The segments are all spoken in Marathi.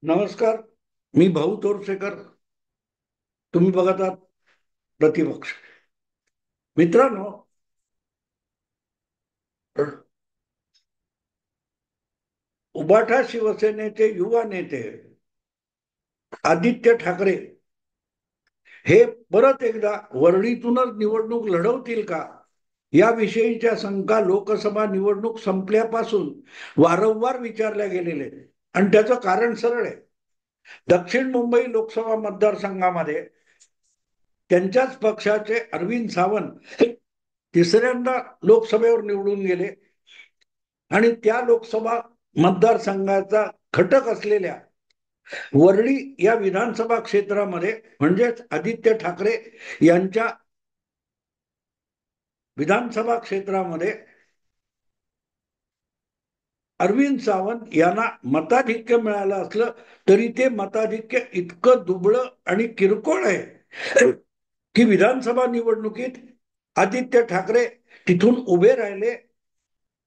नमस्कार. मी भाऊ तोरसेकर. तुम्ही बघत आहात प्रतिपक्ष. मित्रांनो, उबाठा शिवसेनेचे युवा नेते आदित्य ठाकरे हे परत एकदा वरळीतूनच निवडणूक लढवतील का, याविषयीच्या शंका लोकसभा निवडणूक संपल्यापासून वारंवार विचारल्या गेलेल्या आहेत. आणि त्याचं कारण सरळ आहे. दक्षिण मुंबई लोकसभा मतदारसंघामध्ये त्यांच्याच पक्षाचे अरविंद सावंत तिसऱ्यांदा लोकसभेवर निवडून गेले आणि त्या लोकसभा मतदारसंघाचा घटक असलेल्या वरळी या विधानसभा क्षेत्रामध्ये म्हणजेच आदित्य ठाकरे यांच्या विधानसभा क्षेत्रामध्ये अरविंद सावंत यांना मताधिक्य मिळालं असलं तरी ते मताधिक्य इतकं दुबळं आणि किरकोळ आहे की विधानसभा निवडणुकीत आदित्य ठाकरे तिथून उभे राहिले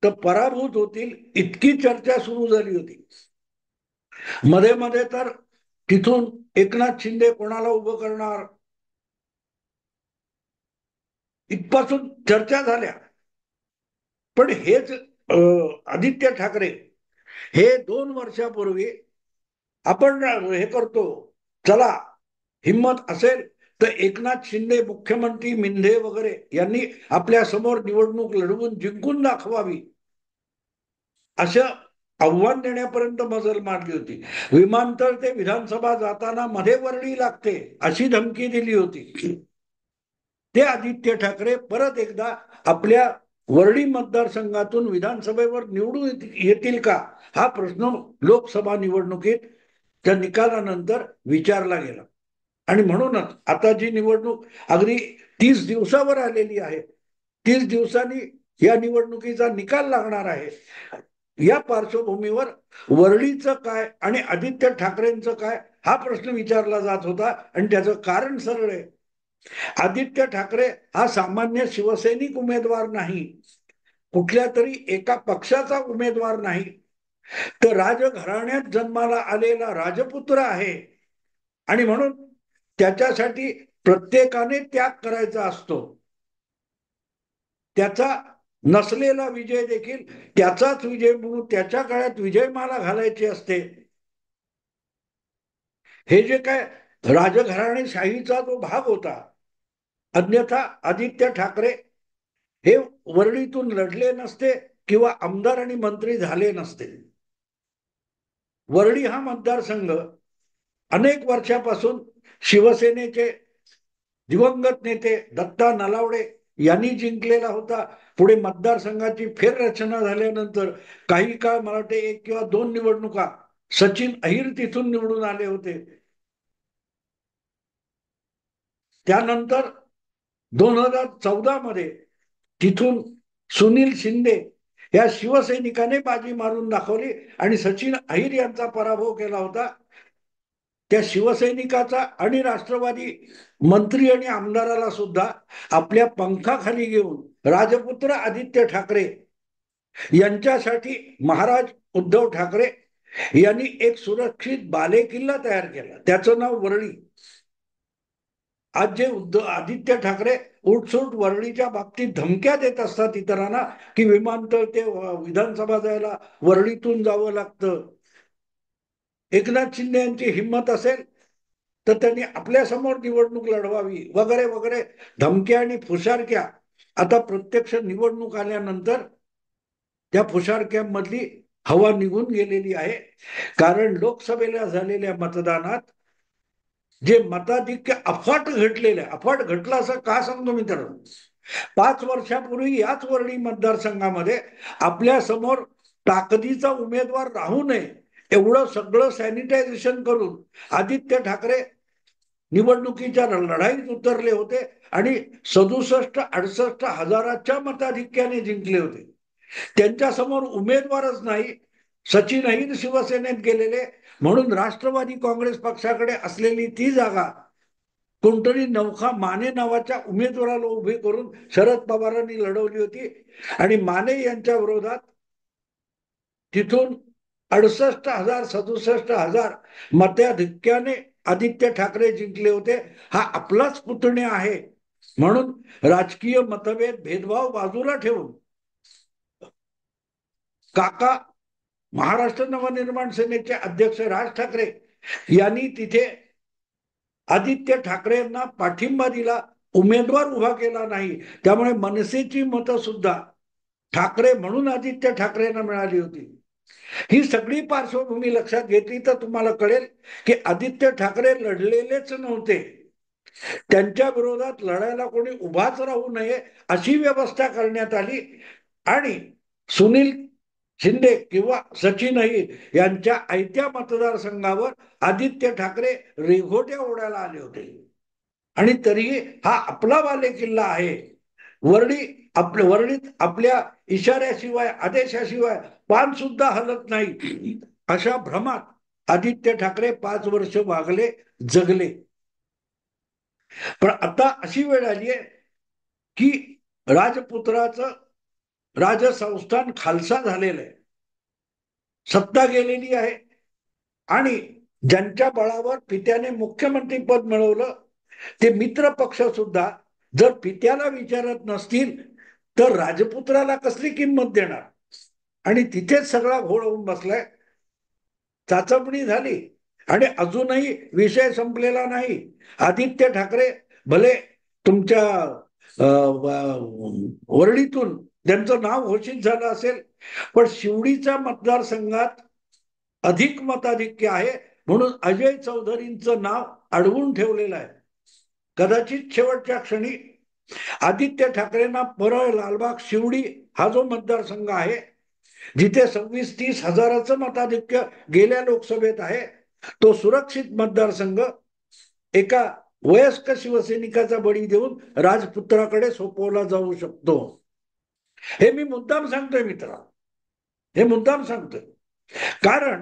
तर पराभूत होतील इतकी चर्चा सुरू झाली होती. मध्ये मध्ये तर तिथून एकनाथ शिंदे कोणाला उभं करणार इथपासून चर्चा झाल्या. पण हेच आदित्य ठाकरे हे 2 वर्षापूर्वी आपण हे करतो, चला हिम्मत असेल तर एकनाथ शिंदे मुख्यमंत्री मिंधे वगैरे यांनी आपल्या समोर निवडणूक लढवून जिंकून दाखवावी असं आव्हान देण्यापर्यंत मजल मारली होती. विमानतळ ते विधानसभा जाताना मध्ये वरळी लागते अशी धमकी दिली होती. ते आदित्य ठाकरे परत एकदा आपल्या वरळी मतदारसंघातून विधानसभेवर निवडून येतील का, हा प्रश्न लोकसभा निवडणुकीत त्या निकालानंतर विचारला गेला. आणि म्हणूनच आता जी निवडणूक अगदी 30 दिवसावर आलेली आहे, 30 दिवसांनी या निवडणुकीचा निकाल लागणार आहे. या पार्श्वभूमीवर वरळीचं काय आणि आदित्य ठाकरेंचं काय हा प्रश्न विचारला जात होता. आणि त्याचं कारण सरळ आहे. आदित्य ठाकरे हा सामान्य शिवसैनिक उमेदवार नाही, कुठल्या तरी एका पक्षाचा उमेदवार नाही, तर राजघराण्यात जन्माला आलेला राजपुत्र आहे. आणि म्हणून त्याच्यासाठी प्रत्येकाने त्याग करायचा असतो. त्याचा नसलेला विजय देखील त्याचाच विजय म्हणून त्याच्या काळात विजयमाला घालायची असते. हे जे काय राजघराणेशाहीचा जो भाग होता, अन्यथा आदित्य ठाकरे हे वरळीतून लढले नसते किंवा आमदार आणि मंत्री झाले नसते. वरळी हा मतदारसंघ अनेक वर्षापासून शिवसेनेचे दिवंगत नेते दत्ता नलावडे यांनी जिंकलेला होता. पुढे मतदारसंघाची फेररचना झाल्यानंतर काही काळ, मला वाटते 1 किंवा 2 निवडणुका, सचिन अहिर तिथून निवडून आले होते. त्यानंतर 2014 मध्ये तिथून सुनील शिंदे या शिवसैनिकाने बाजी मारून दाखवली आणि सचिन अहिर यांचा पराभव केला होता. त्या शिवसैनिकाचा आणि राष्ट्रवादी मंत्री आणि आमदाराला सुद्धा आपल्या पंखाखाली घेऊन राजपुत्र आदित्य ठाकरे यांच्यासाठी महाराज उद्धव ठाकरे यांनी एक सुरक्षित बालेकिल्ला तयार केला, त्याचं नाव वरळी. आज जे आदित्य ठाकरे उठसूट वरळीच्या बाबतीत धमक्या देत असतात इतरांना की विमानतळ ते विधानसभा जायला वरळीतून जावं लागतं, एकनाथ शिंदे यांची हिंमत असेल तर त्यांनी आपल्या समोर निवडणूक लढवावी वगैरे वगैरे धमक्या आणि फुशारक्या आता प्रत्यक्ष निवडणूक आल्यानंतर त्या फुशारक्यांमधली हवा निघून गेलेली आहे. कारण लोकसभेला झालेल्या मतदानात जे मताधिक्य अफाट घटलेलं आहे, अफाट घटलं असं का सांगतो मित्रांनो, 5 वर्षापूर्वी याच वरळी मतदारसंघामध्ये आपल्या समोर ताकदीचा उमेदवार राहू नये एवढं सगळं सॅनिटायझेशन करून आदित्य ठाकरे निवडणुकीच्या लढाईत उतरले होते आणि 67-68 हजाराच्या मताधिक्याने जिंकले होते. त्यांच्या समोर उमेदवारच नाही, सचिन अहिर शिवसेनेत गेलेले, म्हणून राष्ट्रवादी काँग्रेस पक्षाकडे असलेली ती जागा कोणतरी नौखा माने नावाच्या उमेदवाराला उभे करून शरद पवारांनी लढवली होती. आणि माने यांच्या विरोधात तिथून 68,000 67,000 मताधिक्याने आदित्य ठाकरे जिंकले होते. हा आपलाच पुतणे आहे म्हणून राजकीय मतभेद भेदभाव बाजूला ठेवून काका महाराष्ट्र नवनिर्माण सेनेचे अध्यक्ष राज ठाकरे यांनी तिथे आदित्य ठाकरेंना पाठिंबा दिला, उमेदवार उभा केला नाही. त्यामुळे मनसेची मतं सुद्धा ठाकरे म्हणून आदित्य ठाकरेंना मिळाली होती. ही सगळी पार्श्वभूमी लक्षात घेतली तर तुम्हाला कळेल की आदित्य ठाकरे लढलेलेच नव्हते. त्यांच्या विरोधात लढायला कोणी उभाच राहू नये अशी व्यवस्था करण्यात आली आणि सुनील शिंदे किंवा सचिन अहिर यांच्या आयत्या मतदारसंघावर आदित्य ठाकरे रेघोट्या ओढायला आले होते. आणि तरीही हा आपला बालेकिल्ला आहे. वर्णीत आपल्या इशाऱ्याशिवाय आदेशाशिवाय पान सुद्धा हलत नाही अशा भ्रमात आदित्य ठाकरे 5 वर्ष वागले, जगले. पण आता अशी वेळ आली आहे की राजपुत्राचं राजसंस्थान खालसा झालेलं आहे, सत्ता गेलेली आहे आणि ज्यांच्या बळावर पित्याने मुख्यमंत्री पद मिळवलं ते मित्र पक्ष सुद्धा जर पित्याला विचारत नसतील तर राजपुत्राला कसली किंमत देणार. आणि तिथेच सगळा घोळ होऊन बसलाय. चाचपणी झाली आणि अजूनही विषय संपलेला नाही. आदित्य ठाकरे भले तुमच्या वर्णीतून त्यांचं नाव घोषित झालं असेल पण शिवडीच्या मतदारसंघात अधिक मताधिक्य आहे म्हणून अजय चौधरींचं नाव अडवून ठेवलेलं आहे. कदाचित शेवटच्या क्षणी आदित्य ठाकरेंना परळ, लालबाग, शिवडी हा जो मतदारसंघ आहे जिथे 26-30 हजाराचं मताधिक्य गेल्या लोकसभेत आहे तो सुरक्षित मतदारसंघ एका वयस्क शिवसैनिकाचा बळी देऊन राजपुत्राकडे सोपवला जाऊ शकतो. हे मी मुद्दाम सांगतोय मित्रा, हे मुद्दाम सांगतोय कारण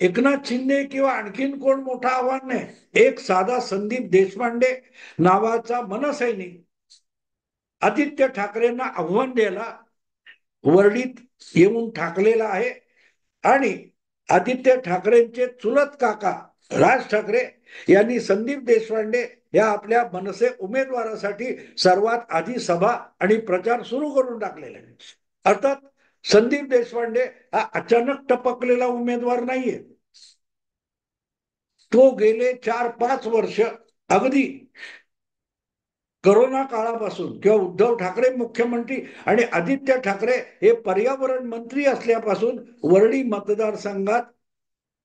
एकनाथ शिंदे किंवा आणखीन कोण मोठा आव्हान नाही. एक साधा संदीप देशपांडे नावाचा मनसैनिक आदित्य ठाकरेंना आव्हान द्यायला वर्डीत येऊन ठाकलेला आहे आणि आदित्य ठाकरेंचे चुलत काका राज ठाकरे यांनी संदीप देशपांडे या आपल्या मनसे उमेदवारासाठी सर्वात आधी सभा आणि प्रचार सुरू करून टाकलेले. अर्थात संदीप देशपांडे हा अचानक टपकलेला उमेदवार नाहीये. तो गेले 4-5 वर्ष अगदी कोरोना काळापासून किंवा उद्धव ठाकरे मुख्यमंत्री आणि आदित्य ठाकरे हे पर्यावरण मंत्री असल्यापासून वर्डी मतदारसंघात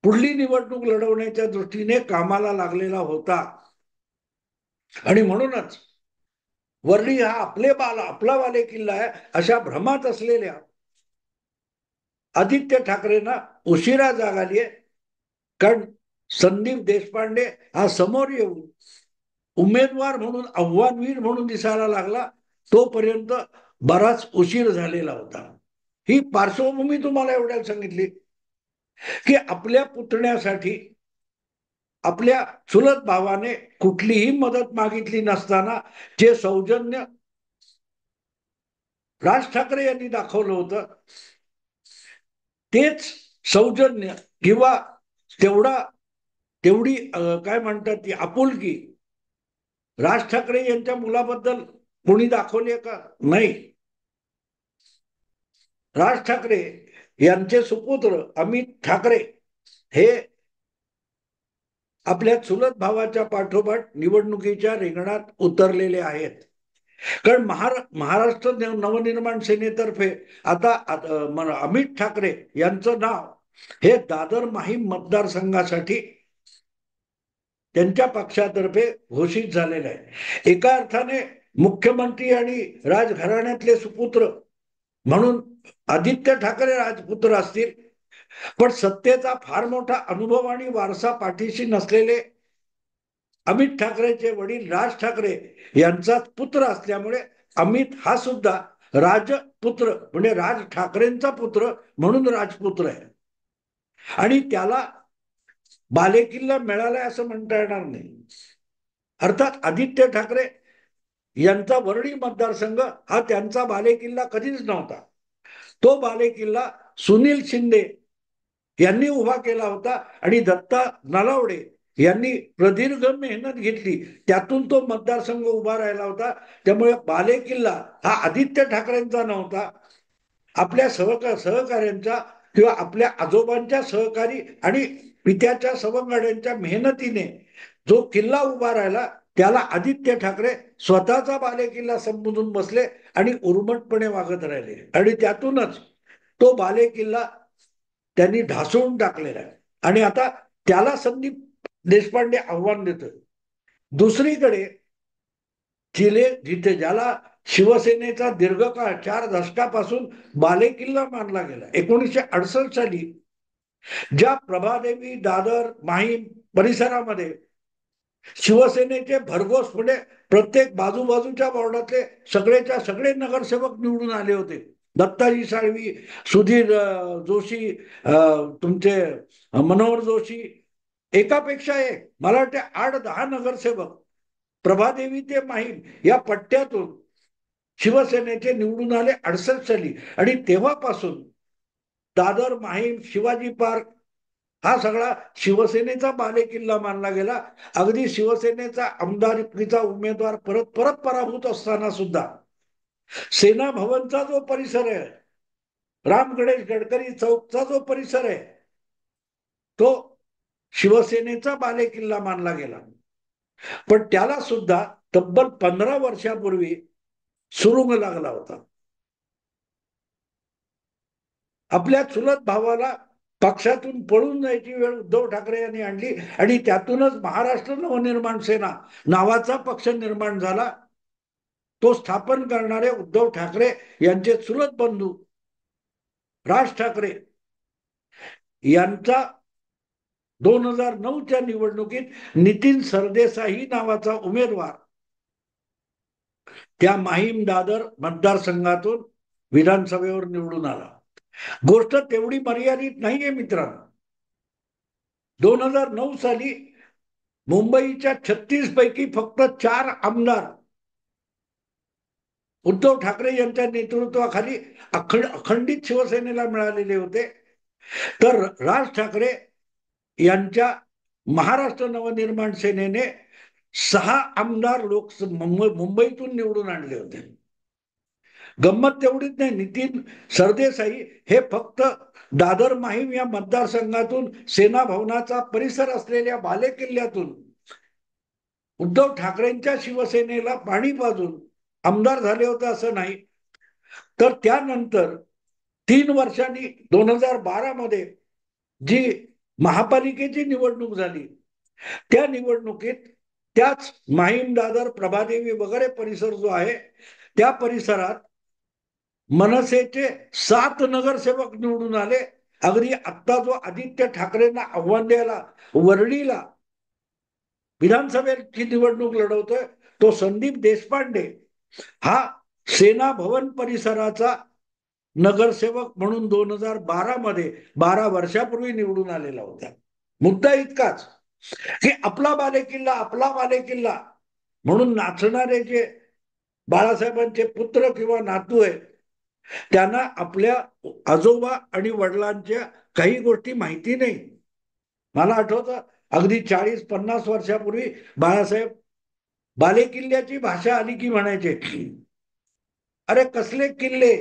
पुढली निवडणूक लढवण्याच्या दृष्टीने कामाला लागलेला होता. आणि म्हणूनच वर्डी हा आपला बालेकिल्ला आहे अशा भ्रमात असलेल्या आदित्य ठाकरेंना उशिरा जाग आली आहे. कारण संदीप देशपांडे हा समोर येऊन उमेदवार म्हणून आव्हानवीर म्हणून दिसायला लागला तोपर्यंत बराच उशीर झालेला होता. ही पार्श्वभूमी तुम्हाला एवढ्या सांगितली की आपल्या पुतण्यासाठी आपल्या चुलत भावाने कुठलीही मदत मागितली नसताना जे सौजन्य राज ठाकरे यांनी दाखवलं होतं तेच सौजन्य किंवा तेवढी काय म्हणतात ती आपुलकी राज ठाकरे यांच्या मुलाबद्दल कोणी दाखवले का? नाही. राज ठाकरे यांचे सुपुत्र अमित ठाकरे हे आपल्या चुलत भावाच्या पाठोपाठ निवडणुकीच्या रिंगणात उतरलेले आहेत. कारण महाराष्ट्र नवनिर्माण सेनेतर्फे आता अमित ठाकरे यांचं नाव हे दादर माहीम मतदारसंघासाठी त्यांच्या पक्षातर्फे घोषित झालेलं आहे. एका अर्थाने मुख्यमंत्री आणि राजघराण्यातले सुपुत्र म्हणून आदित्य ठाकरे राजपुत्र असतील पण सत्तेचा फार मोठा अनुभव आणि वारसा पाठीशी नसलेले अमित ठाकरेचे वडील राज ठाकरे यांचा पुत्र असल्यामुळे अमित हा सुद्धा राजपुत्र म्हणजे राज ठाकरेंचा पुत्र म्हणून राजपुत्र आहे आणि त्याला बालेकिल्ला मिळालाय असं म्हणता येणार नाही. अर्थात आदित्य ठाकरे यांचा वर्डी मतदारसंघ हा त्यांचा बालेकिल्ला कधीच नव्हता. तो बालेकिल्ला सुनील शिंदे यांनी उभा केला होता आणि दत्ता नलावडे यांनी प्रदीर्घ मेहनत घेतली, त्यातून तो मतदारसंघ उभा राहिला होता. त्यामुळे बालेकिल्ला हा आदित्य ठाकरेंचा नव्हता, आपल्या सहकार्यांचा किंवा आपल्या आजोबांच्या सहकारी आणि पित्याच्या सवंगड्यांच्या मेहनतीने जो किल्ला उभा राहिला, त्याला आदित्य ठाकरे स्वतःचा बालेकिल्ला संबोधून बसले आणि उर्मटपणे वागत राहिले. आणि त्यातूनच तो बालेकिल्ला त्यांनी ढासळून टाकलेला आहे. आणि आता त्याला संदीप देशपांडे आव्हान देतोय. दुसरीकडे जिथे ज्याला शिवसेनेचा दीर्घकाळ 4 दशकापासून बालेकिल्ला मानला गेला, 1968 साली ज्या प्रभादेवी, दादर, माहीम परिसरामध्ये शिवसेनेचे भरघोस म्हणजे प्रत्येक बाजूबाजूच्या वॉर्डातले सगळेच्या सगळे नगरसेवक निवडून आले होते. दत्ताजी साळवी, सुधीर जोशी, तुमचे मनोहर जोशी, एकापेक्षा एक, मला वाटते 8-10 नगरसेवक प्रभादेवी ते माहीम या पट्ट्यातून शिवसेनेचे निवडून आले 68 साली. आणि तेव्हापासून दादर, माहीम, शिवाजी पार्क हा सगळा शिवसेनेचा बालेकिल्ला मानला गेला. अगदी शिवसेनेचा आमदारकीचा उमेदवार परत परत पराभूत असताना सुद्धा सेना भवनचा जो परिसर आहे, राम गणेश गडकरी चौकचा जो परिसर आहे, तो शिवसेनेचा बालेकिल्ला मानला गेला. पण त्याला सुद्धा तब्बल 15 वर्षापूर्वी सुरुंग लागला होता. आपल्या चुलत भावाला पक्षातून पळून जायची वेळ उद्धव ठाकरे यांनी आणली आणि त्यातूनच महाराष्ट्र नवनिर्माण सेना नावाचा पक्ष निर्माण झाला. तो स्थापन करणारे उद्धव ठाकरे यांचे चुलत बंधू राज ठाकरे यांचा 2009च्या निवडणुकीत नितीन सरदेसाई नावाचा उमेदवार त्या माहीम दादर मतदारसंघातून विधानसभेवर निवडून आला. गोष्ट तेवढी मर्यादित नाहीये मित्रांनो. 2009 साली मुंबईच्या 36 पैकी फक्त 4 आमदार उद्धव ठाकरे यांच्या नेतृत्वाखाली अखंडित शिवसेनेला मिळालेले होते. तर राज ठाकरे यांच्या महाराष्ट्र नवनिर्माण सेनेने 6 आमदार मुंबईतून निवडून आणले होते. गंमत तेवढीच नाही, नितीन सरदेसाई हे फक्त दादर माहीम या मतदारसंघातून सेना भवनाचा परिसर असलेल्या बालेकिल्ल्यातून उद्धव ठाकरेंच्या शिवसेनेला पाणी पाजून आमदार झाले होते असं नाही. तर त्यानंतर 3 वर्षांनी 2012 मध्ये जी महापालिकेची निवडणूक झाली, त्या निवडणुकीत त्याच माहीम, दादर, प्रभादेवी वगैरे परिसर जो आहे, त्या परिसरात मनसेचे 7 नगरसेवक निवडून आले. अगदी आत्ता जो आदित्य ठाकरेंना आव्हान द्यायला वरळीला विधानसभेची निवडणूक लढवतोय, तो संदीप देशपांडे हा सेना भवन परिसराचा नगरसेवक म्हणून 2012 मध्ये 12 वर्षापूर्वी निवडून आलेला होता. मुद्दा इतकाच की आपला बालेकिल्ला, आपला बालेकिल्ला म्हणून नाचणारे जे बाळासाहेबांचे पुत्र किंवा नातू आहेत, त्यांना आपल्या आजोबा आणि वडिलांच्या काही गोष्टी माहिती नाही. मला आठवतं अगदी 40-50 वर्षापूर्वी बाळासाहेब बालेकिल्ल्याची भाषा आली की म्हणायचे, अरे कसले किल्ले,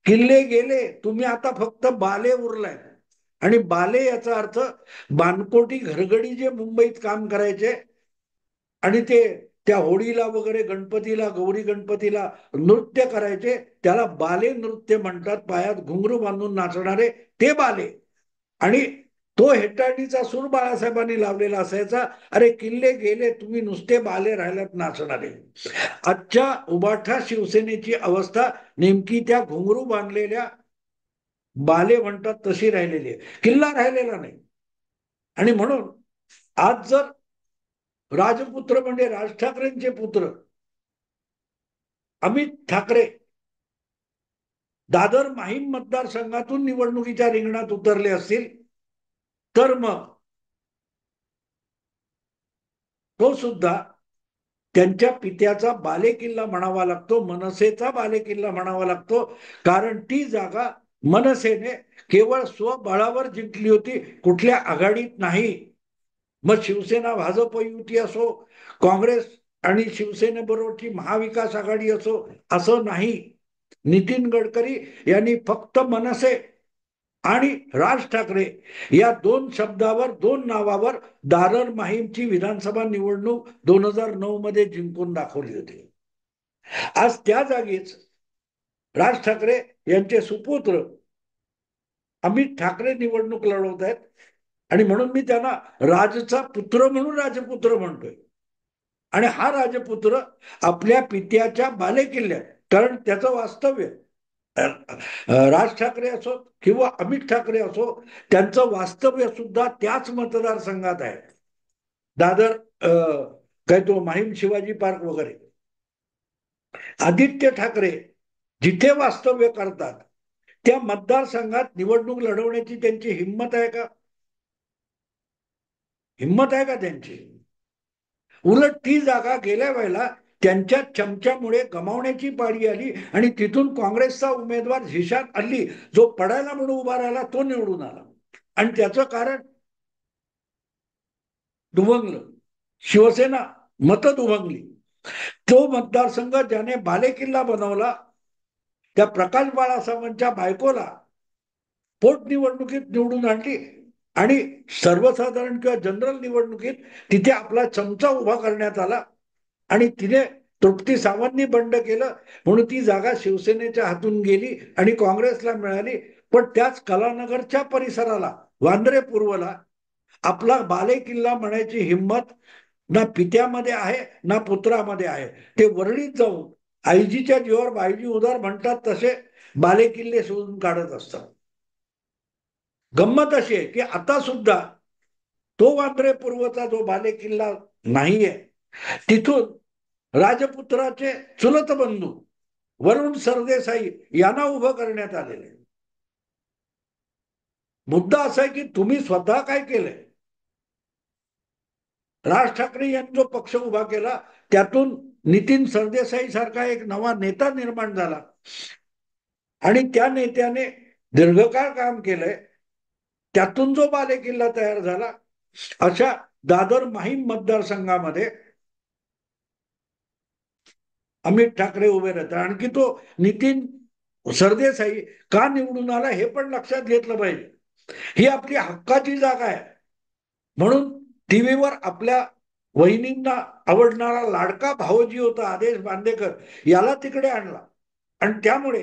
किल्ले गेले, तुम्ही आता फक्त बाले उरलाय. आणि बाले याचा अर्थ बानकोटी घरगडी जे मुंबईत काम करायचे आणि ते त्या होळीला वगैरे गणपतीला, गौरी गणपतीला नृत्य करायचे, त्याला बाले नृत्य म्हणतात. पायात घुंगरू बांधून नाचणारे ते बाले. आणि तो हेटाळणीचा सूर बाळासाहेबांनी लावलेला असायचा, अरे किल्ले गेले, तुम्ही नुसते बाले राहिलात नाचणारे. आजच्या उबाठा शिवसेनेची अवस्था नेमकी त्या घुंगरू बांधलेल्या बाले म्हणतात तशी राहिलेली आहे, किल्ला राहिलेला नाही. आणि म्हणून आज जर राजपुत्र म्हणजे राज ठाकरेंचे पुत्र अमित ठाकरे दादर माहीम मतदारसंघातून निवडणुकीच्या रिंगणात उतरले असतील, तर मग तो सुद्धा त्यांच्या पित्याचा बालेकिल्ला म्हणावा लागतो, मनसेचा बालेकिल्ला म्हणावा लागतो. कारण ती जागा मनसेने केवळ स्वबळावर जिंकली होती, कुठल्या आघाडीत नाही. मग शिवसेना भाजप युती असो, काँग्रेस आणि शिवसेनेबरोबरची महाविकास आघाडी असो, असं नाही. नितीन गडकरी यांनी फक्त मनसे आणि राज ठाकरे या दोन शब्दावर, दोन नावावर दादर माहीमची विधानसभा निवडणूक 2009 मध्ये जिंकून दाखवली होती. आज त्या जागीच राज ठाकरे यांचे सुपुत्र अमित ठाकरे निवडणूक लढवत आहेत. आणि म्हणून मी त्यांना राजचा पुत्र म्हणून राजपुत्र म्हणतोय. आणि हा राजपुत्र आपल्या पित्याच्या बालेकिल्ल्यात, कारण त्याचं वास्तव्य राज ठाकरे असो किंवा अमित ठाकरे असो, त्यांचं वास्तव्य सुद्धा त्याच मतदारसंघात आहे. दादर काय तो माहीम शिवाजी पार्क वगैरे. आदित्य ठाकरे जिथे वास्तव्य करतात त्या मतदारसंघात निवडणूक लढवण्याची त्यांची हिंमत आहे का? हिंमत आहे का त्यांची? उलट ती जागा गेल्या वेळेला त्यांच्या चमच्यामुळे गमावण्याची पाळी आली आणि तिथून काँग्रेसचा उमेदवार झिशान अल्ली, जो पडायला म्हणून उभा राहिला, तो निवडून आला. आणि त्याचं कारण दुभंगलं, शिवसेना मत दुभंगली. तो मतदारसंघ ज्याने बालेकिल्ला बनवला, त्या प्रकाश बाळासाहेबांच्या बायकोला पोटनिवडणुकीत निवडून आणली आणि सर्वसाधारण किंवा जनरल निवडणुकीत तिथे आपला चमचा उभा करण्यात आला आणि तिने तृप्ती सावंतनी बंड केलं, म्हणून ती जागा शिवसेनेच्या हातून गेली आणि काँग्रेसला मिळाली. पण त्याच कलानगरच्या परिसराला, वांद्रे पूर्वला आपला बालेकिल्ला म्हणायची हिंमत ना पित्यामध्ये आहे ना पुत्रामध्ये आहे. ते वरळीत जाऊन आईजीच्या जीवावर बाईजी उदार म्हणतात तसे बालेकिल्ले शोधून काढत असतात. गंमत अशी आहे की आता सुद्धा तो वांद्रे पूर्वचा जो बालेकिल्ला नाहीये, तिथून राजपुत्राचे चुलत बंधू वरुण सरदेसाई यांना उभं करण्यात आलेले. मुद्दा असा आहे की तुम्ही स्वतः काय केलंय? राज ठाकरे यांनी जो पक्ष उभा केला त्यातून नितीन सरदेसाई सारखा एक नवा नेता निर्माण झाला आणि त्या नेत्याने दीर्घकाळ काम केलंय. त्यातून जो बालेकिल्ला तयार झाला, अशा दादर माहीम मतदारसंघामध्ये अमित ठाकरे उभे राहतात. आणखी तो नितीन सरदेसाई का निवडून आला हे पण लक्षात घेतलं पाहिजे. ही आपली हक्काची जागा आहे म्हणून टीव्हीवर आपल्या वहिनींना आवडणारा लाडका भावजी होता आदेश बांदेकर, याला तिकडे आणला आणि त्यामुळे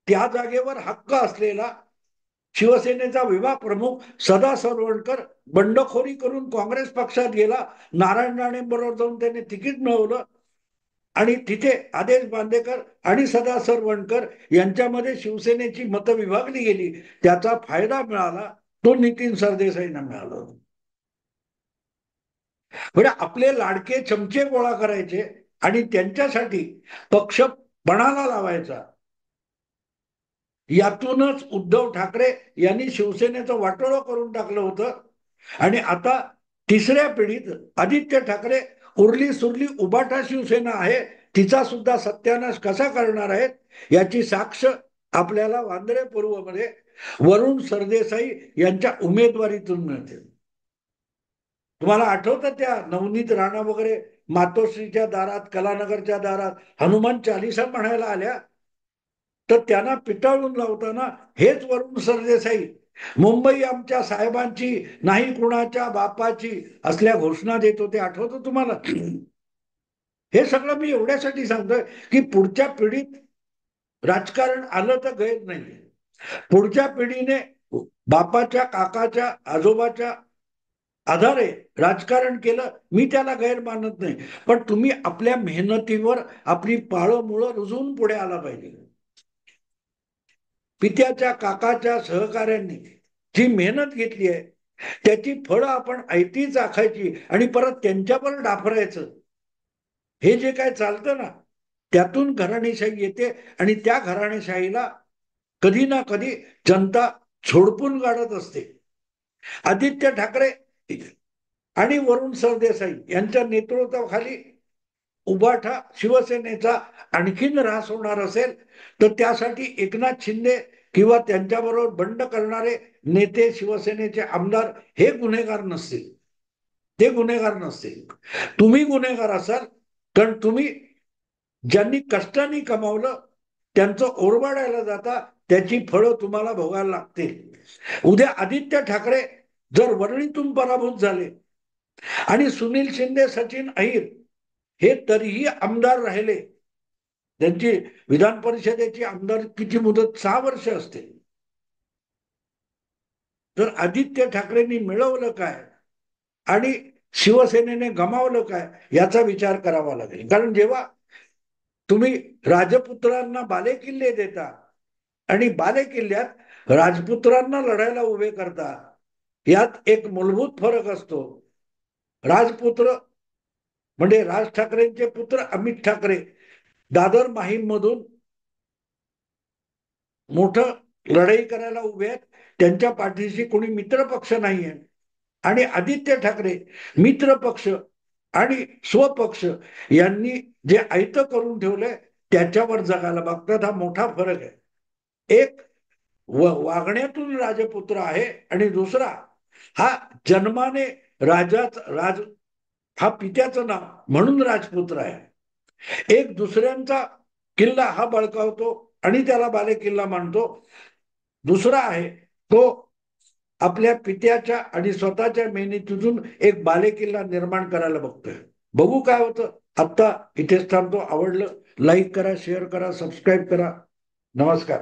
त्या जागेवर हक्क असलेला शिवसेनेचा विभाग प्रमुख सदा सरवणकर बंडखोरी करून काँग्रेस पक्षात गेला. नारायण राणे बरोबर जाऊन त्याने तिकीट मिळवलं आणि तिथे आदेश बांदेकर आणि सदा सरवणकर यांच्यामध्ये शिवसेनेची मतं विभागली गेली. त्याचा फायदा मिळाला तो नितीन सरदेसाईंना मिळाला. म्हणजे आपले लाडके चमचे गोळा करायचे आणि त्यांच्यासाठी पक्ष पणाला लावायचा. यातूनच उद्धव ठाकरे यांनी शिवसेनेचं वाटोळं करून टाकलं होतं. आणि आता तिसऱ्या पिढीत आदित्य ठाकरे उरली सुरली उबाटा शिवसेना आहे, तिचा सुद्धा सत्यानाश कसा करणार आहेत याची साक्ष आपल्याला वांद्रे पूर्वमध्ये वरुण सरदेसाई यांच्या उमेदवारीतून मिळते. तुम्हाला आठवतं त्या नवनीत राणा वगैरे मातोश्रीच्या दारात, कलानगरच्या दारात हनुमान चालिसा म्हणायला आल्या, तर त्यांना पिटाळून लावताना हेच वरुण सरदेसाई मुंबई आमच्या साहेबांची नाही कुणाच्या बापाची असल्या घोषणा देत होते. आठवतं तुम्हाला? हे सगळं मी एवढ्यासाठी सांगतोय की पुढच्या पिढीत राजकारण आलं तर गैर नाही. पुढच्या पिढीने बापाच्या, काकाच्या, आजोबाच्या आधारे राजकारण केलं, मी त्याला गैर मानत नाही. पण तुम्ही आपल्या मेहनतीवर आपली पाळं मुळं रुजवून पुढे आला पाहिजे. पित्याच्या, काकाच्या, सहकाऱ्यांनी जी मेहनत घेतली आहे त्याची फळं आपण ऐती चाखायची आणि परत त्यांच्यावर डाफरायचं. हे जे काय चालतं ना, त्यातून घराणेशाही येते आणि त्या घराणेशाहीला कधी ना कधी जनता झोडपून काढत असते. आदित्य ठाकरे आणि वरुण सरदेसाई यांच्या नेतृत्वाखाली उबाठा शिवसेनेचा आणखीन ऱ्हास होणार असेल तर त्यासाठी एकनाथ शिंदे किंवा त्यांच्याबरोबर बंड करणारे नेते, शिवसेनेचे आमदार हे गुन्हेगार नसतील. ते गुन्हेगार नसतील. तुम्ही गुन्हेगार असाल, कारण तुम्ही ज्यांनी कष्टाने कमावलं त्यांचं ओरबाडायला जाता, त्याची फळं तुम्हाला भोगायला लागतील. उद्या आदित्य ठाकरे जर वरळीतून पराभूत झाले आणि सुनील शिंदे, सचिन अहिर हे तरीही आमदार राहिले, त्यांची विधान परिषदेची आमदारकीची मुदत 6 वर्ष असते, तर आदित्य ठाकरेंनी मिळवलं काय आणि शिवसेनेने गमावलं काय याचा विचार करावा लागेल. कारण जेव्हा तुम्ही राजपुत्रांना बालेकिल्ले देता आणि बालेकिल्ल्यात राजपुत्रांना लढायला उभे करता, यात एक मूलभूत फरक असतो. राजपुत्र म्हणजे राज ठाकरेंचे पुत्र अमित ठाकरे दादर माहीम मधून मोठं लढाई करायला उभे आहेत, त्यांच्या पाठीशी कोणी मित्र पक्ष नाहीये. आणि आदित्य ठाकरे मित्र पक्ष आणि स्वपक्ष यांनी जे आयत करून ठेवलंय त्याच्यावर जगायला बघतात. हा मोठा फरक आहे. एक वागण्यातून राजपुत्र आहे आणि दुसरा हा जन्माने राज हा पित्याचं नाव म्हणून राजपुत्र आहे. एक दुसऱ्यांचा किल्ला हा बळकावतो आणि त्याला बाले किल्ला मानतो. दुसरा आहे तो आपल्या पित्याच्या आणि स्वतःच्या मेहनतीतून एक बालेकिल्ला निर्माण करायला बघतोय. बघू काय होतं. आत्ता इथेच थांबतो. आवडलं लाईक करा, शेअर करा, सबस्क्राईब करा. नमस्कार.